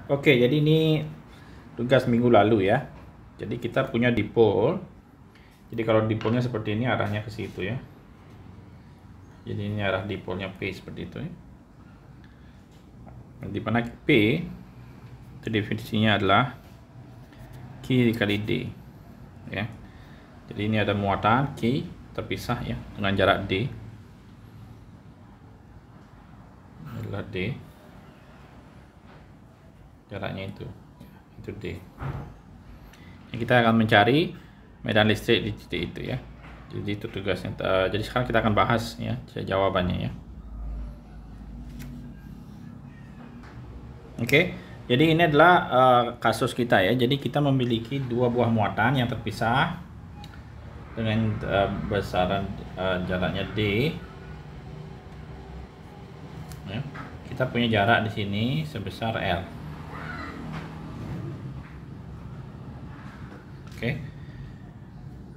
Oke, jadi ini tugas minggu lalu ya. Jadi kita punya dipol. Jadi kalau dipolnya seperti ini, arahnya ke situ ya. Jadi ini arah dipolnya P seperti itu ya. Di mana P itu definisinya adalah Q dikali D ya. Jadi ini ada muatan Q terpisah ya dengan jarak D. Ini adalah D. Jaraknya itu D. Kita akan mencari medan listrik di titik itu ya. Jadi itu tugasnya. Jadi sekarang kita akan bahas ya jawabannya ya. Oke, jadi ini adalah kasus kita ya. Jadi kita memiliki dua buah muatan yang terpisah dengan besaran jaraknya D. Ya. Kita punya jarak di sini sebesar L. Oke.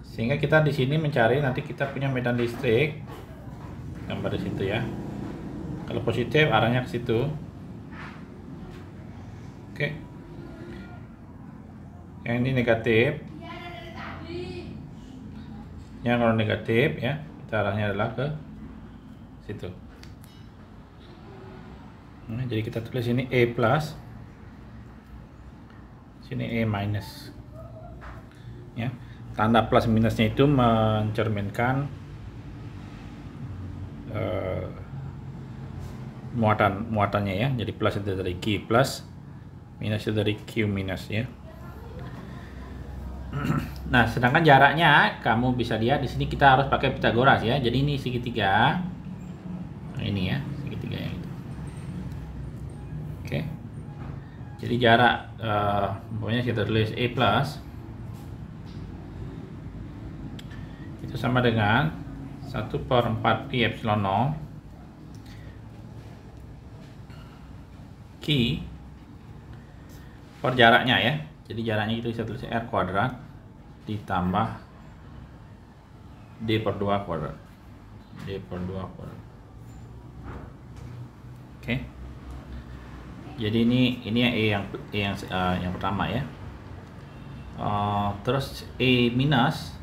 Sehingga kita di sini mencari nanti kita punya medan listrik gambar di situ ya. Kalau positif arahnya ke situ. Oke. Yang ini negatif. Yang kalau negatif ya, kita arahnya adalah ke situ. Nah, jadi kita tulis ini E plus, sini E minus. Ya, tanda plus minusnya itu mencerminkan muatannya ya. Jadi plus itu dari Q plus, minus itu dari Q minus ya. Nah, sedangkan jaraknya kamu bisa lihat di sini kita harus pakai Pitagoras ya. Jadi ini segitiga. Nah, ini ya, segitiga yang itu. Oke. Jadi jarak pokoknya kita tulis E plus itu sama dengan 1/4 pi epsilon 0 Q per jaraknya ya. Jadi jaraknya itu bisa tulis R kuadrat ditambah D per 2 kuadrat. D per 2 kuadrat. Oke. Jadi ini yang pertama ya. Terus E minus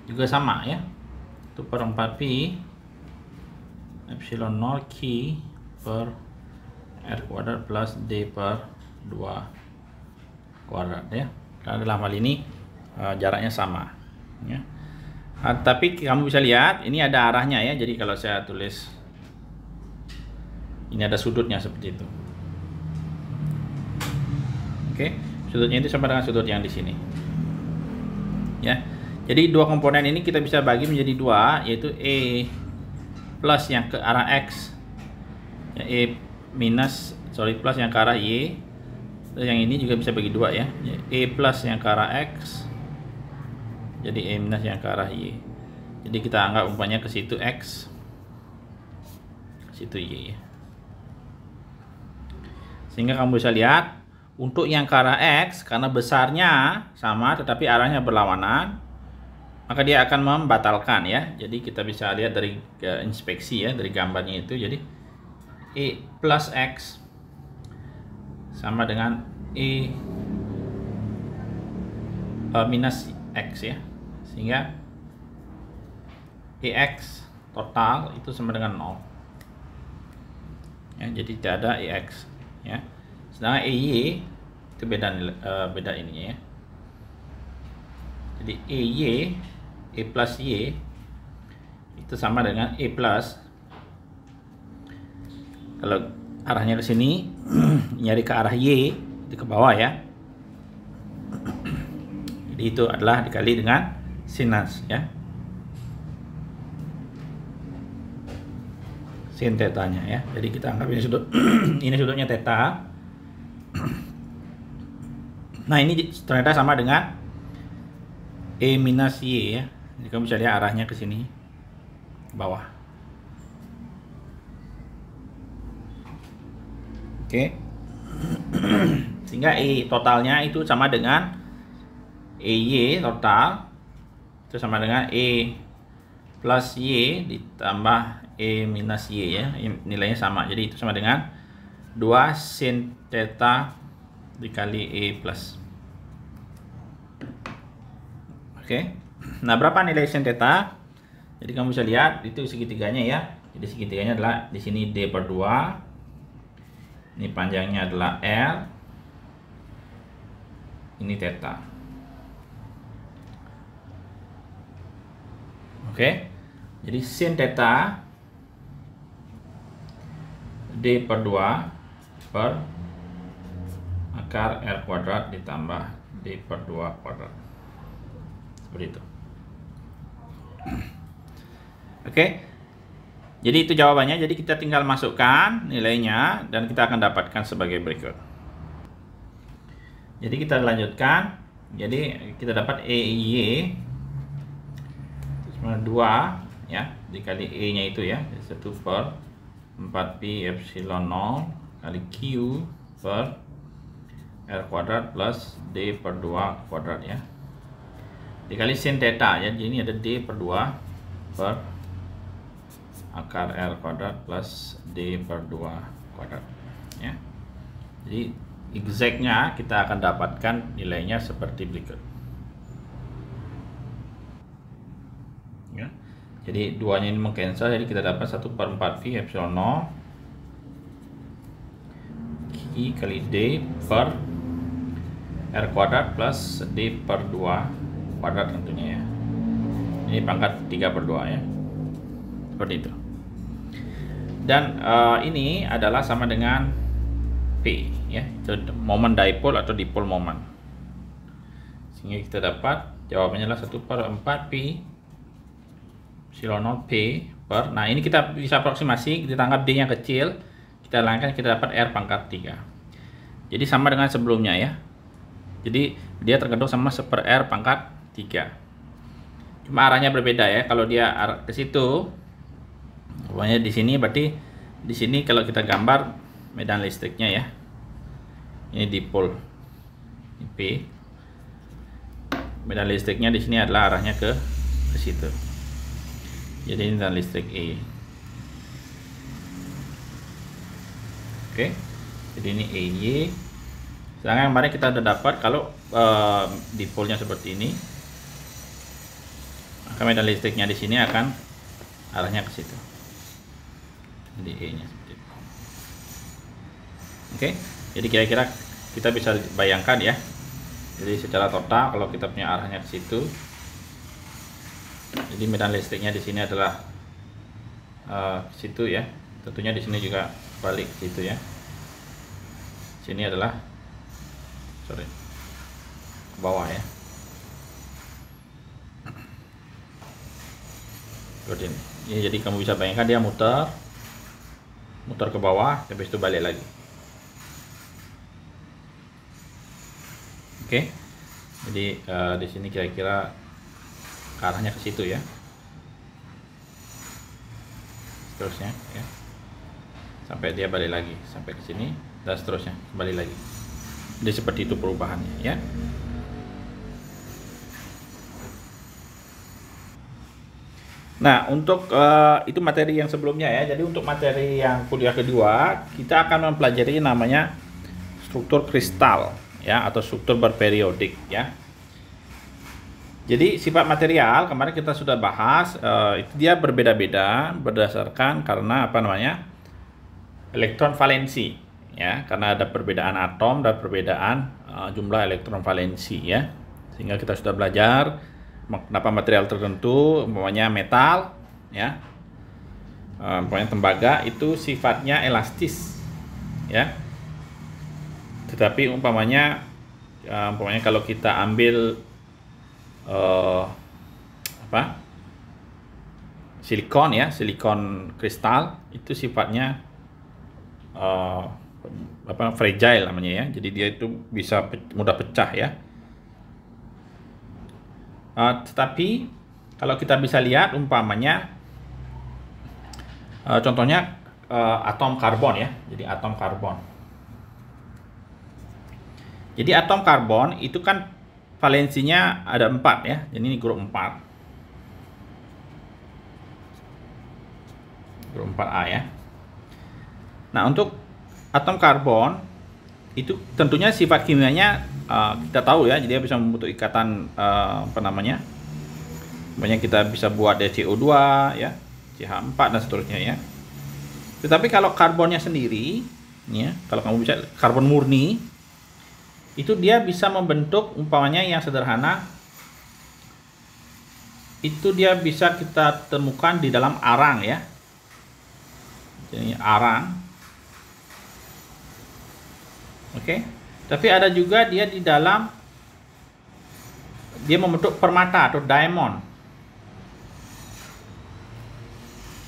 juga sama ya. 1/4 pi epsilon 0 Q per R kuadrat plus D per 2 kuadrat ya. Karena dalam hal ini jaraknya sama ya. Tapi kamu bisa lihat ini ada arahnya ya. Jadi kalau saya tulis ini ada sudutnya seperti itu. Oke, sudutnya itu sama dengan sudut yang di sini ya. Jadi dua komponen ini kita bisa bagi menjadi dua, yaitu E plus yang ke arah X ya, E minus plus yang ke arah Y. Terus yang ini juga bisa bagi dua ya, E plus yang ke arah X jadi E minus yang ke arah Y. Jadi kita anggap umpamanya ke situ X, ke situ Y. Sehingga kamu bisa lihat untuk yang ke arah X karena besarnya sama tetapi arahnya berlawanan, maka dia akan membatalkan ya. Jadi kita bisa lihat dari inspeksi ya, dari gambarnya itu. Jadi E plus X sama dengan E minus X ya. Sehingga EX total itu sama dengan 0 ya. Jadi tidak ada EX ya. Sedangkan EY itu beda ininya ya. Jadi EY, E plus Y itu sama dengan E plus. Kalau arahnya ke sini nyari ke arah Y itu ke bawah ya. Jadi itu adalah dikali dengan sinus ya. Sin tetanya ya. Jadi kita anggap ini sudut ini sudutnya theta. Nah, ini ternyata sama dengan E minus Y ya. Jadi kamu bisa lihat arahnya ke sini, ke bawah. Oke. Sehingga E totalnya itu sama dengan EY total itu sama dengan E plus Y ditambah E minus Y ya. Nilainya sama. Jadi itu sama dengan 2 sin theta dikali E plus. Oke. Nah, berapa nilai sin theta? Jadi kamu bisa lihat itu segitiganya ya. Jadi segitiganya adalah di sini D per 2. Ini panjangnya adalah R. Ini theta. Oke. Jadi sin theta D per 2 per akar R kuadrat ditambah D per 2 kuadrat. Seperti itu. Oke. Jadi itu jawabannya. Jadi kita tinggal masukkan nilainya dan kita akan dapatkan sebagai berikut. Jadi kita lanjutkan. Jadi kita dapat EY 2 ya dikali E-nya itu ya. 1 per 4pi epsilon 0 kali Q per R kuadrat plus D per 2 kuadrat ya. Dikali sin theta ya. Jadi ini ada D per 2 per akar R kuadrat plus D per 2 kuadrat ya. Jadi exactnya kita akan dapatkan nilainya seperti berikut ya. Jadi duanya ini mengcancel, jadi kita dapat 1 per 4pi epsilon 0 I kali D per R kuadrat plus D per 2 kuadrat tentunya ya. Ini pangkat 3 per 2 ya. Seperti itu. Dan ini adalah sama dengan P ya, itu momen dipole atau dipole moment. Sehingga kita dapat jawabannya adalah 1 per 4pi epsilon 0 P per, nah ini kita bisa aproksimasi, kita anggap D yang kecil, kita langkahkan, kita dapat R pangkat 3. Jadi sama dengan sebelumnya ya. Jadi dia tergantung sama 1 per R pangkat 3. Cuma arahnya berbeda ya. Kalau dia arah ke situ, pokoknya di sini, berarti di sini kalau kita gambar medan listriknya ya. Ini dipole P. Medan listriknya di sini adalah arahnya ke situ. Jadi ini medan listrik E. Oke. Jadi ini EY. Sedangkan kemarin kita sudah dapat kalau dipolnya seperti ini, maka medan listriknya di sini akan arahnya ke situ. Jadi E-nya seperti itu. Oke. Jadi kira-kira kita bisa bayangkan ya. Jadi secara total kalau kita punya arahnya ke situ, jadi medan listriknya di sini adalah ke situ ya. Tentunya di sini juga balik ke situ ya. Sini adalah ke bawah ya. Seperti ini. Ya, jadi kamu bisa bayangkan dia muter ke bawah, habis itu balik lagi. Oke. Jadi di sini kira-kira arahnya ke situ ya. Seterusnya ya. Sampai dia balik lagi sampai ke sini dan seterusnya kembali lagi. Jadi seperti itu perubahannya ya. Nah, untuk itu materi yang sebelumnya ya. Jadi untuk materi yang kuliah kedua, kita akan mempelajari namanya struktur kristal ya, atau struktur berperiodik ya. Jadi sifat material kemarin kita sudah bahas, itu dia berbeda-beda berdasarkan karena apa namanya, elektron valensi ya, karena ada perbedaan atom dan perbedaan jumlah elektron valensi ya. Sehingga kita sudah belajar kenapa material tertentu, umpamanya metal ya, umpamanya tembaga itu sifatnya elastis ya. Tetapi umpamanya kalau kita ambil silikon ya, silikon kristal itu sifatnya fragile namanya ya. Jadi dia itu bisa mudah pecah ya. Tetapi kalau kita bisa lihat umpamanya contohnya atom karbon ya. Jadi atom karbon. Jadi atom karbon itu kan valensinya ada 4 ya. Jadi ini grup 4. Grup 4A ya. Nah, untuk atom karbon itu tentunya sifat kimianya kita tahu ya, jadi dia bisa membentuk ikatan apa namanya? Banyak kita bisa buat dia CO2 ya, CH4 dan seterusnya ya. Tetapi kalau karbonnya sendiri ya, kalau kamu bisa karbon murni itu dia bisa membentuk umpamanya yang sederhana itu dia bisa kita temukan di dalam arang ya. Jadi arang. Oke. Tapi ada juga dia di dalam dia membentuk permata atau diamond.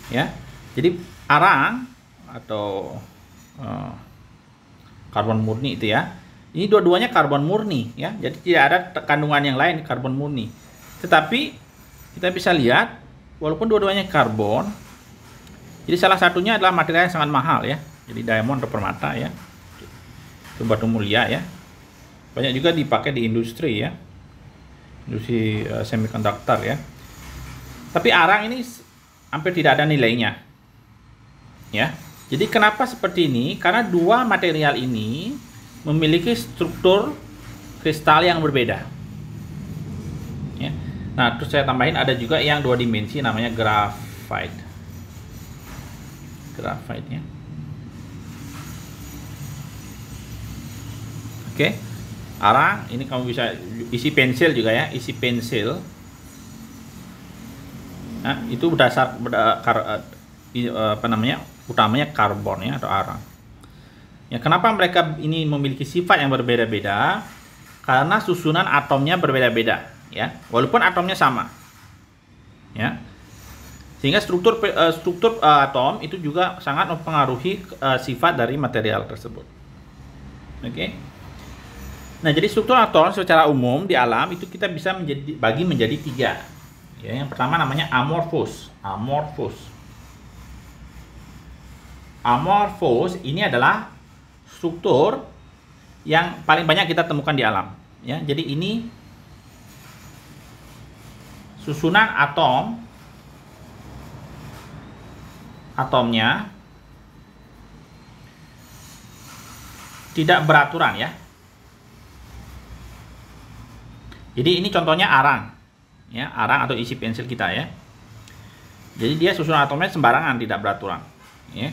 Ya. Jadi arang atau karbon murni itu ya. Ini dua-duanya karbon murni ya. Jadi tidak ada kandungan yang lain karbon murni. Tetapi kita bisa lihat walaupun dua-duanya karbon, jadi salah satunya adalah material yang sangat mahal ya. Jadi diamond atau permata ya. Itu batu mulia ya. Banyak juga dipakai di industri ya. Industri semiconductor ya. Tapi arang ini hampir tidak ada nilainya. Ya. Jadi kenapa seperti ini? Karena dua material ini memiliki struktur kristal yang berbeda. Ya. Nah, terus saya tambahin ada juga yang dua dimensi namanya graphite. Graphite ya. Oke. Arang ini kamu bisa isi pensil juga ya, isi pensil. Nah, itu apa namanya? Utamanya karbon ya atau arang. Ya, kenapa mereka ini memiliki sifat yang berbeda-beda? Karena susunan atomnya berbeda-beda ya, walaupun atomnya sama. Ya. Sehingga struktur atom itu juga sangat mempengaruhi sifat dari material tersebut. Oke. Nah, jadi struktur atom secara umum di alam itu kita bisa bagi menjadi tiga. Ya, yang pertama namanya amorphous. Amorphous ini adalah struktur yang paling banyak kita temukan di alam. Ya, jadi ini susunan atomnya tidak beraturan ya. Jadi ini contohnya arang, ya, arang atau isi pensil kita ya. Jadi dia susunan atomnya sembarangan, tidak beraturan, ya.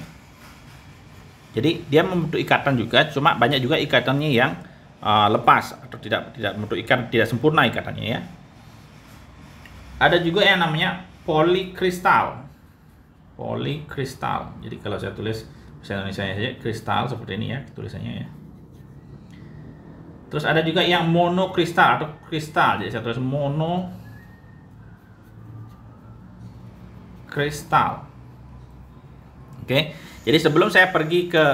Jadi dia membentuk ikatan juga, cuma banyak juga ikatannya yang lepas atau tidak membentuk ikatan, tidak sempurna ikatannya ya. Ada juga yang namanya polikristal. Jadi kalau saya tulis bahasa Indonesia saja kristal seperti ini ya tulisannya ya. Terus ada juga yang monokristal atau kristal. Jadi saya tulis monokristal. Oke. Jadi sebelum saya pergi ke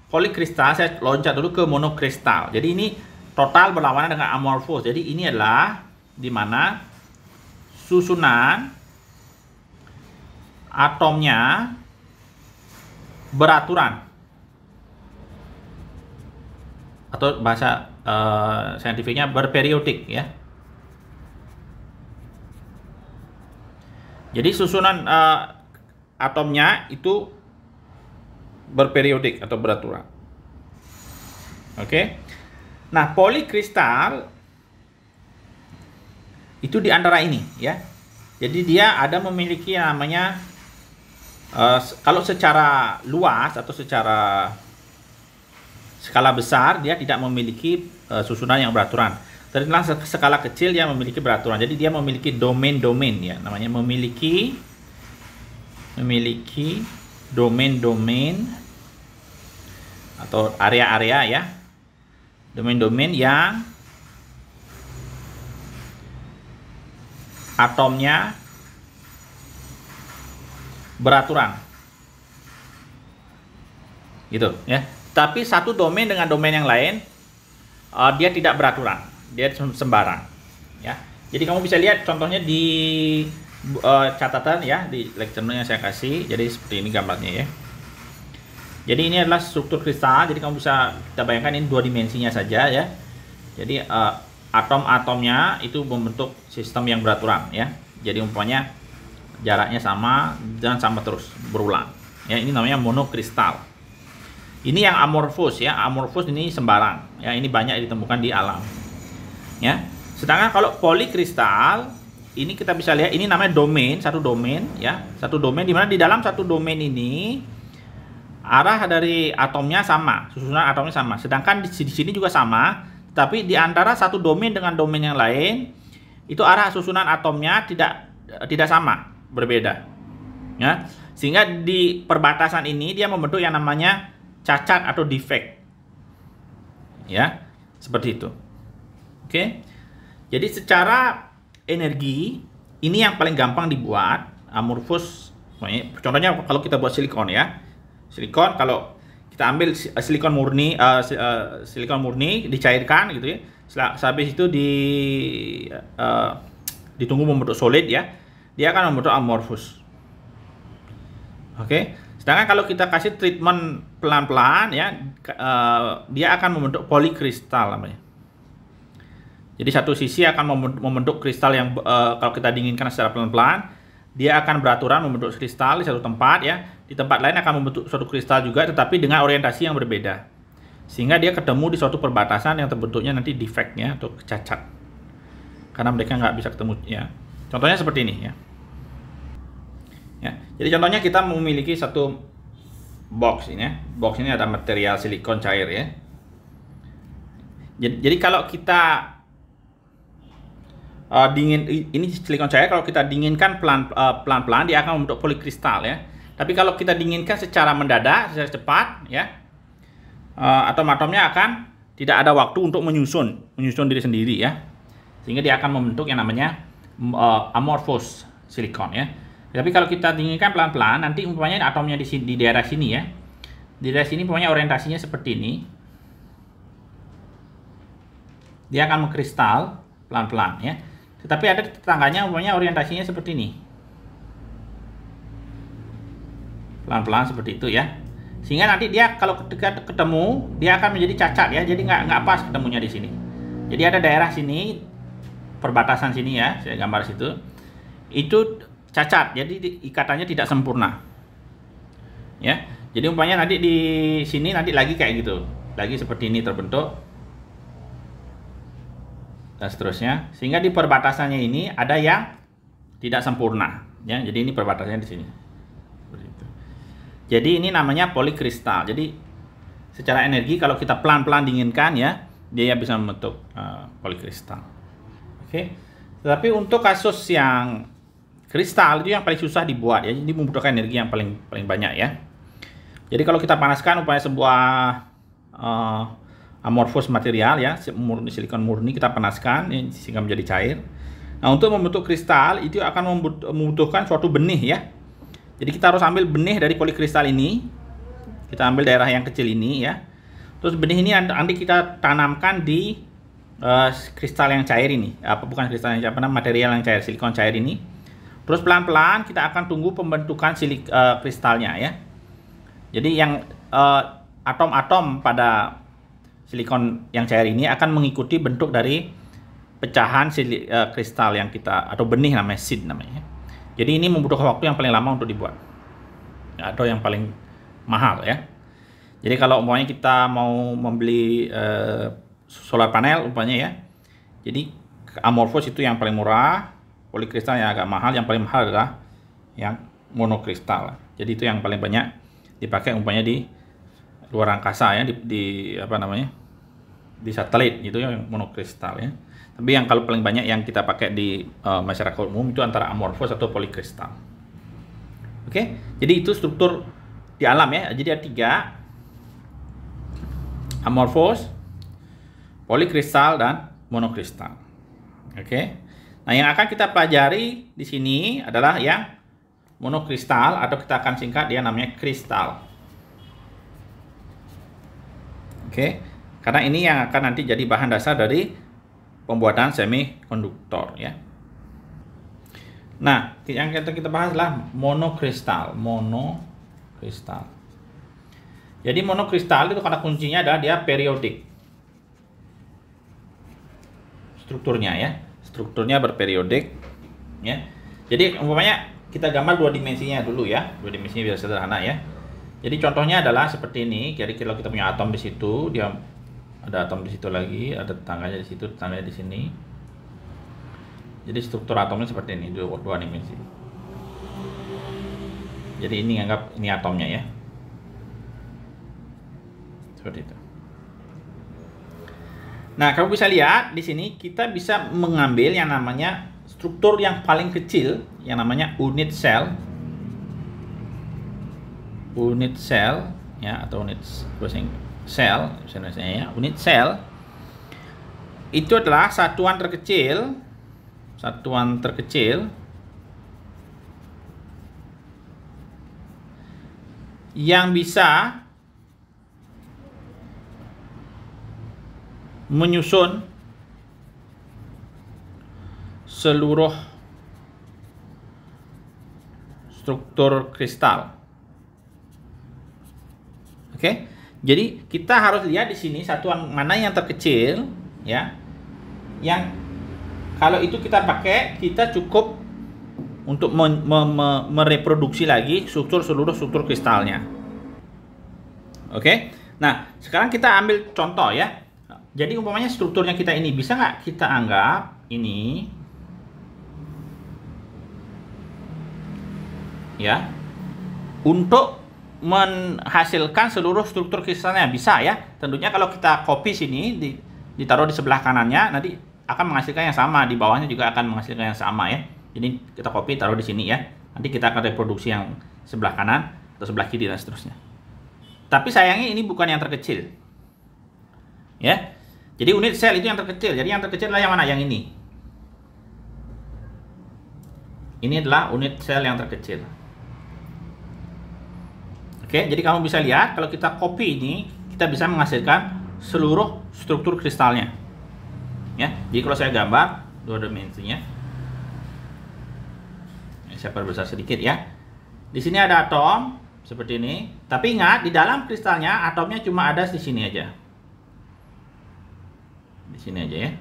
polikristal, saya loncat dulu ke monokristal. Jadi ini total berlawanan dengan amorphous. Jadi ini adalah di mana susunan atomnya beraturan. Atau bahasa saintifiknya berperiodik ya. Jadi susunan atomnya itu berperiodik atau beraturan. Oke. Nah, polikristal itu di antara ini ya. Jadi dia ada memiliki yang namanya kalau secara luas atau secara skala besar dia tidak memiliki susunan yang beraturan. Ternyata skala kecil dia memiliki beraturan. Jadi dia memiliki domain-domain ya, namanya memiliki domain-domain atau area-area ya. Domain-domain yang atomnya beraturan. Gitu ya. Tapi satu domain dengan domain yang lain dia tidak beraturan, dia sembarang ya. Jadi kamu bisa lihat contohnya di catatan ya, di lecture yang saya kasih. Jadi seperti ini gambarnya ya. Jadi ini adalah struktur kristal. Jadi kamu bisa kita bayangkan ini dua dimensinya saja ya. Jadi atom-atomnya itu membentuk sistem yang beraturan ya. Jadi umpamanya jaraknya sama dan sama terus berulang ya. Ini namanya monokristal. Ini yang amorphous ya. Amorphous ini sembarang ya, ini banyak ditemukan di alam ya. Sedangkan kalau polikristal ini kita bisa lihat, ini namanya domain, satu domain ya, satu domain di mana di dalam satu domain ini arah dari atomnya sama, susunan atomnya sama. Sedangkan di sini juga sama, tapi di antara satu domain dengan domain yang lain itu arah susunan atomnya tidak sama, berbeda. Ya. Sehingga di perbatasan ini dia membentuk yang namanya cacat atau defect. Ya, seperti itu. Oke. Jadi secara energi ini yang paling gampang dibuat amorphous. Contohnya kalau kita buat silikon ya, silikon kalau kita ambil silikon murni dicairkan gitu ya, habis itu ditunggu membentuk solid ya, dia akan membentuk amorphous. Oke. Sedangkan kalau kita kasih treatment pelan-pelan ya, dia akan membentuk polikristal namanya. Jadi satu sisi akan membentuk kristal yang kalau kita dinginkan secara pelan-pelan, dia akan beraturan membentuk kristal di satu tempat ya. Di tempat lain akan membentuk suatu kristal juga, tetapi dengan orientasi yang berbeda. Sehingga dia ketemu di suatu perbatasan yang terbentuknya nanti defectnya atau cacat. Karena mereka nggak bisa ketemu ya. Contohnya seperti ini ya. Ya. Jadi contohnya kita memiliki satu box ini ya. Box ini ada material silikon cair ya. Jadi kalau kita ini silikon cair, kalau kita dinginkan pelan-pelan dia akan membentuk polikristal ya. Tapi kalau kita dinginkan secara mendadak, secara cepat ya, atom-atomnya akan tidak ada waktu untuk menyusun diri sendiri ya. Sehingga dia akan membentuk yang namanya amorphous silikon ya. Tapi kalau kita dinginkan pelan-pelan, nanti umpamanya atomnya di daerah sini ya. Di daerah sini umpamanya orientasinya seperti ini. Dia akan mengkristal pelan-pelan ya. Tetapi ada tetangganya umpamanya orientasinya seperti ini. Pelan-pelan seperti itu ya. Sehingga nanti dia kalau ketika ketemu, dia akan menjadi cacat ya. Jadi nggak pas ketemunya di sini. Jadi ada daerah sini, perbatasan sini ya, saya gambar situ. Itu cacat, jadi ikatannya tidak sempurna. Ya. Jadi umpamanya nanti di sini nanti lagi kayak gitu. Lagi seperti ini terbentuk. Dan seterusnya, sehingga di perbatasannya ini ada yang tidak sempurna ya. Jadi ini perbatasannya di sini. Jadi ini namanya polikristal. Jadi secara energi kalau kita pelan-pelan dinginkan ya, dia bisa membentuk polikristal. Oke. Tetapi untuk kasus yang kristal itu yang paling susah dibuat ya. Jadi membutuhkan energi yang paling banyak ya. Jadi kalau kita panaskan umpamanya sebuah amorphous material ya, silikon murni kita panaskan sehingga menjadi cair. Nah, untuk membentuk kristal itu akan membutuhkan suatu benih ya. Jadi kita harus ambil benih dari polikristal ini. Kita ambil daerah yang kecil ini ya. Terus benih ini nanti kita tanamkan di kristal yang cair ini. Bukan kristal yang cair, material yang cair, silikon cair ini. Terus pelan-pelan kita akan tunggu pembentukan kristalnya ya. Jadi yang atom-atom pada silikon yang cair ini akan mengikuti bentuk dari pecahan kristal yang kita, atau benih namanya seed namanya. Jadi ini membutuhkan waktu yang paling lama untuk dibuat atau yang paling mahal ya. Jadi kalau umpamanya kita mau membeli solar panel umpamanya ya, jadi amorphous itu yang paling murah, polikristal yang agak mahal, yang paling mahal adalah yang monokristal. Jadi itu yang paling banyak dipakai umpamanya di luar angkasa ya, di apa namanya, di satelit gitu ya, yang monokristal ya. Tapi yang kalau paling banyak yang kita pakai di masyarakat umum itu antara amorphous atau polikristal. Oke, jadi itu struktur di alam ya. Jadi ada 3: amorphous, polikristal, dan monokristal. Oke. Nah, yang akan kita pelajari di sini adalah yang monokristal, atau kita akan singkat dia namanya kristal. Oke, karena ini yang akan nanti jadi bahan dasar dari pembuatan semikonduktor ya. Nah, yang kita bahas adalah monokristal. Jadi monokristal itu kata kuncinya adalah dia periodik. Strukturnya ya. Strukturnya berperiodik ya. Jadi umpamanya kita gambar 2 dimensinya dulu ya. 2 dimensinya biar sederhana ya. Jadi contohnya adalah seperti ini. Jadi kalau kita punya atom di situ, dia ada atom di situ lagi, ada tetangganya di situ, tetangganya di sini. Jadi struktur atomnya seperti ini, dua dimensi. Jadi ini anggap ini atomnya ya. Seperti itu. Nah, kamu bisa lihat di sini kita bisa mengambil yang namanya struktur yang paling kecil, yang namanya unit cell. Unit cell ya, atau unit cell sebenarnya ya. Unit cell itu adalah satuan terkecil yang bisa menyusun seluruh struktur kristal. Oke, jadi kita harus lihat di sini satuan mana yang terkecil, ya, yang kalau itu kita pakai, kita cukup untuk mereproduksi lagi seluruh struktur kristalnya. Oke, nah sekarang kita ambil contoh ya. Jadi umpamanya strukturnya kita ini bisa nggak kita anggap ini, ya, untuk menghasilkan seluruh struktur kristalnya? Bisa ya, tentunya kalau kita copy sini ditaruh di sebelah kanannya, nanti akan menghasilkan yang sama, di bawahnya juga akan menghasilkan yang sama ya. Jadi kita copy taruh di sini ya, nanti kita akan reproduksi yang sebelah kanan atau sebelah kiri dan seterusnya. Tapi sayangnya ini bukan yang terkecil ya. Jadi unit sel itu yang terkecil. Jadi yang terkecil adalah yang mana? Yang ini. Ini adalah unit sel yang terkecil. Oke, jadi kamu bisa lihat kalau kita copy ini, kita bisa menghasilkan seluruh struktur kristalnya. Ya, jadi kalau saya gambar dua dimensinya, saya perbesar sedikit ya. Di sini ada atom seperti ini, tapi ingat di dalam kristalnya atomnya cuma ada di sini aja. Di sini aja ya.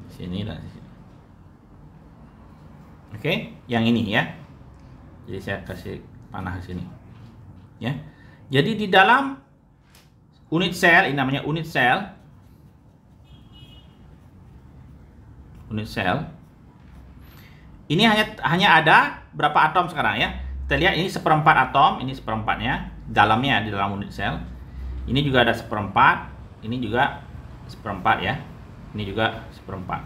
Di sini dan di sini. Oke, yang ini ya. Jadi saya kasih panah di sini. Ya. Jadi di dalam unit sel, ini namanya unit sel. Unit sel. Ini hanya ada berapa atom sekarang ya? Kita lihat ini seperempat atom, ini seperempatnya dalamnya di dalam unit sel. Ini juga ada seperempat, ini juga seperempat ya. Ini juga seperempat.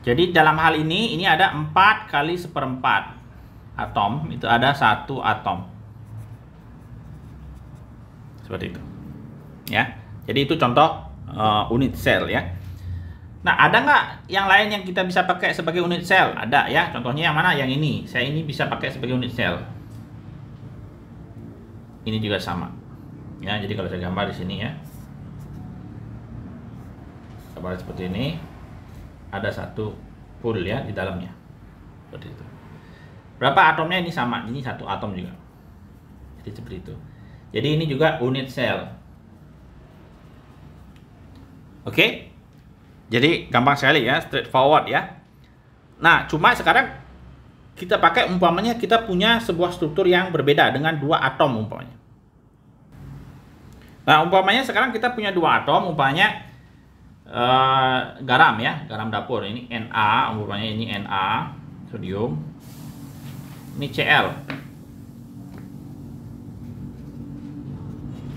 Jadi dalam hal ini ada 4 kali seperempat atom, itu ada 1 atom. Seperti itu. Ya. Jadi itu contoh unit sel ya. Nah, ada nggak yang lain yang kita bisa pakai sebagai unit sel? Ada ya. Contohnya yang mana? Yang ini. Saya ini bisa pakai sebagai unit sel. Ini juga sama. Ya, jadi kalau saya gambar di sini ya. Gambar seperti ini. Ada 1 pool ya di dalamnya. Seperti itu. Berapa atomnya? Ini sama. Ini 1 atom juga. Jadi seperti itu. Jadi ini juga unit sel. Oke? Jadi gampang sekali ya, straightforward ya. Nah, cuma sekarang kita pakai umpamanya kita punya sebuah struktur yang berbeda dengan 2 atom umpamanya. Nah, umpamanya sekarang kita punya 2 atom, umpamanya garam ya, garam dapur. Ini Na, umpamanya ini Na, sodium. Ini Cl.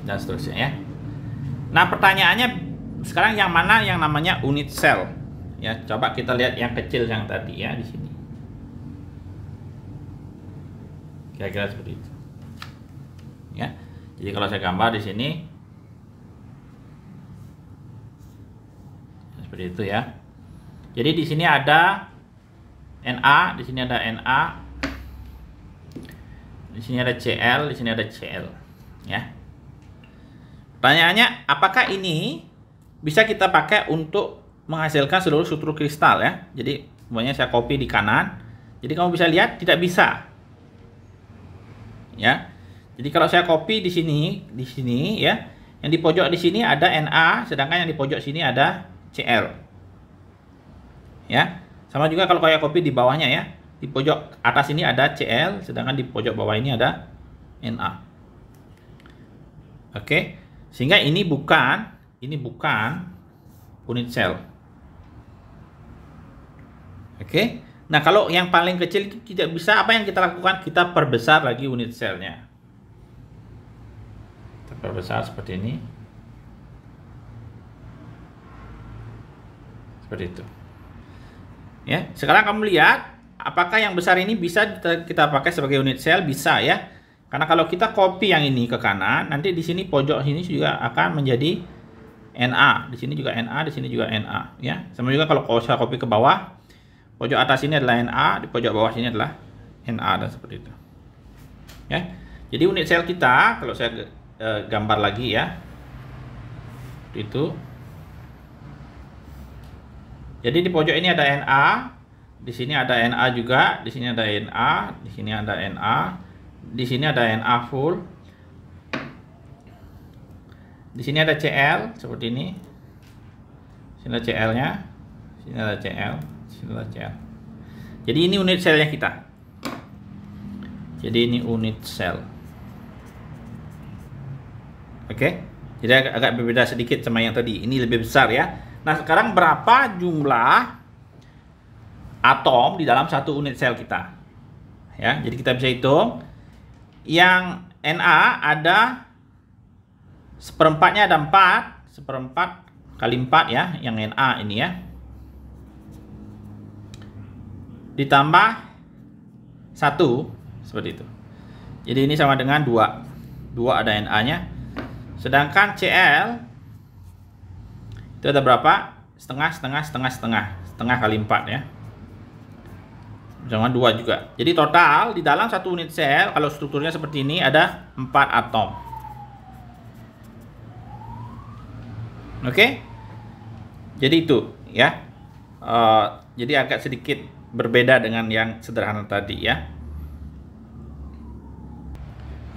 Dan seterusnya ya. Nah, pertanyaannya sekarang yang mana yang namanya unit sel? Ya, coba kita lihat yang kecil yang tadi ya di sini. Kira-kira seperti itu. Ya. Jadi kalau saya gambar di sini seperti itu ya. Jadi di sini ada Na, di sini ada Na. Di sini ada Cl, di sini ada Cl. Ya. Pertanyaannya, apakah ini bisa kita pakai untuk menghasilkan seluruh struktur kristal ya? Jadi, semuanya saya copy di kanan. Jadi kamu bisa lihat tidak bisa. Ya. Jadi kalau saya copy di sini ya, yang di pojok di sini ada Na, sedangkan yang di pojok sini ada Cl. Ya. Sama juga kalau kayak copy di bawahnya ya. Di pojok atas ini ada Cl, sedangkan di pojok bawah ini ada Na. Oke, sehingga ini bukan unit sel. Oke, nah kalau yang paling kecil itu tidak bisa, apa yang kita lakukan? Kita perbesar lagi unit selnya. Kita perbesar seperti ini, seperti itu. Ya, sekarang kamu lihat apakah yang besar ini bisa kita pakai sebagai unit sel? Bisa ya. Karena kalau kita copy yang ini ke kanan, nanti di sini pojok sini juga akan menjadi Na. Di sini juga Na, di sini juga Na. Ya, sama juga kalau saya copy ke bawah, pojok atas ini adalah Na, di pojok bawah sini adalah Na, dan seperti itu. Ya, jadi unit sel kita, kalau saya gambar lagi ya, itu. Jadi di pojok ini ada Na, di sini ada Na juga, di sini ada Na, di sini ada Na. Di sini ada Na full. Di sini ada Cl seperti ini. Sini ada Cl-nya. Sini ada Cl. Sini ada Cl. Jadi ini unit selnya kita. Jadi ini unit sel. Oke. Jadi agak berbeda sedikit sama yang tadi. Ini lebih besar ya. Nah, sekarang berapa jumlah atom di dalam satu unit sel kita? Ya, jadi kita bisa hitung. Yang Na ada seperempatnya, ada 4, seperempat kali 4 ya, yang Na ini ya, ditambah 1 seperti itu. Jadi ini sama dengan 2 ada Na nya. Sedangkan Cl itu ada berapa? Setengah kali 4 ya, sama 2 juga. Jadi total di dalam satu unit sel, kalau strukturnya seperti ini, ada 4 atom. Oke, jadi itu ya. Jadi agak sedikit berbeda dengan yang sederhana tadi ya.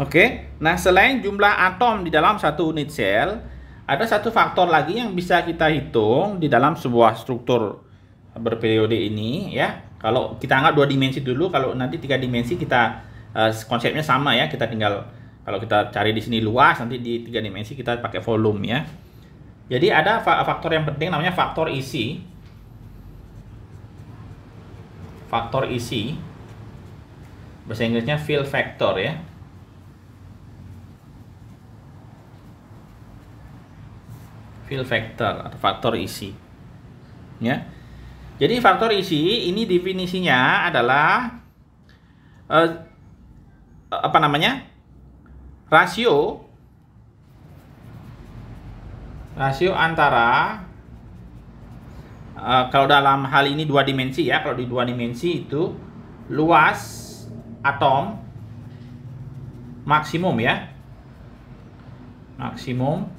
Oke, nah selain jumlah atom di dalam satu unit sel, ada satu faktor lagi yang bisa kita hitung di dalam sebuah struktur berperiode ini ya. Kalau kita anggap 2 dimensi dulu, kalau nanti 3 dimensi kita konsepnya sama ya. Kita tinggal, kalau kita cari di sini luas, nanti di 3 dimensi kita pakai volume ya. Jadi ada faktor yang penting namanya faktor isi. Faktor isi, bahasa Inggrisnya fill factor ya. Fill factor atau faktor isi ya. Jadi faktor isi ini definisinya adalah rasio antara kalau dalam hal ini 2 dimensi ya. Kalau di 2 dimensi itu luas atom maksimum ya, maksimum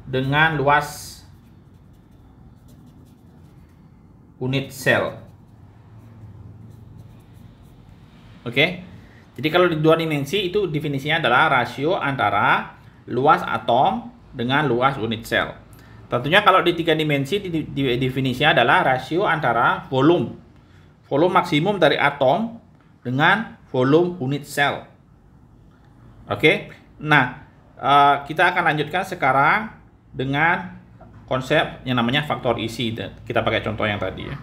dengan luas unit sel. Oke. Jadi kalau di 2 dimensi itu definisinya adalah rasio antara luas atom dengan luas unit sel. Tentunya kalau di 3 dimensi definisinya adalah rasio antara volume maksimum dari atom dengan volume unit sel. Oke. Nah, kita akan lanjutkan sekarang dengan konsep yang namanya faktor isi. Kita pakai contoh yang tadi ya.